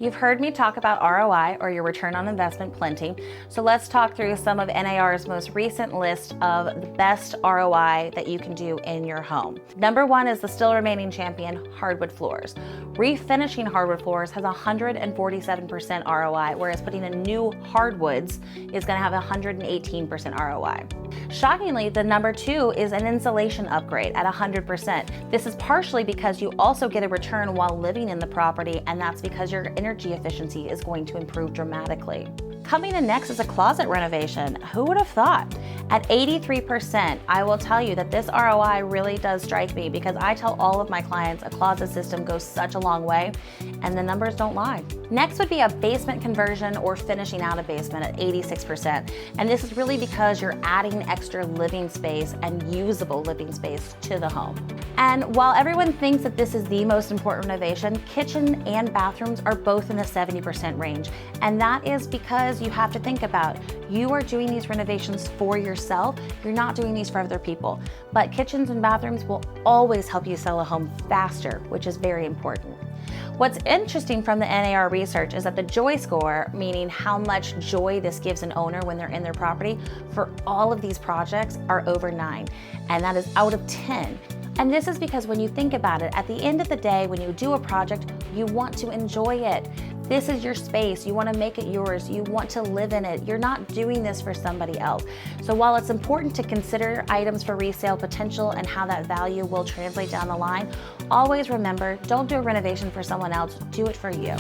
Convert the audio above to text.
You've heard me talk about ROI, or your return on investment, plenty. So let's talk through some of NAR's most recent list of the best ROI that you can do in your home. Number one is the still remaining champion, hardwood floors. Refinishing hardwood floors has 147% ROI, whereas putting in new hardwoods is going to have 118% ROI. Shockingly, the number two is an insulation upgrade at 100%. This is partially because you also get a return while living in the property, and that's because your energy efficiency is going to improve dramatically. Coming in next is a closet renovation. Who would have thought? At 83%, I will tell you that this ROI really does strike me, because I tell all of my clients a closet system goes such a long way, and the numbers don't lie. Next would be a basement conversion or finishing out a basement at 86%. And this is really because you're adding extra living space and usable living space to the home. And while everyone thinks that this is the most important renovation, kitchen and bathrooms are both in the 70% range. And that is because you have to think about, you are doing these renovations for yourself. You're not doing these for other people. But kitchens and bathrooms will always help you sell a home faster, which is very important. What's interesting from the NAR research is that the joy score, meaning how much joy this gives an owner when they're in their property, for all of these projects are over 9, and that is out of 10. And this is because when you think about it, at the end of the day, when you do a project, you want to enjoy it. This is your space. You want to make it yours. You want to live in it. You're not doing this for somebody else. So while it's important to consider items for resale potential and how that value will translate down the line, always remember, don't do a renovation for someone else, do it for you.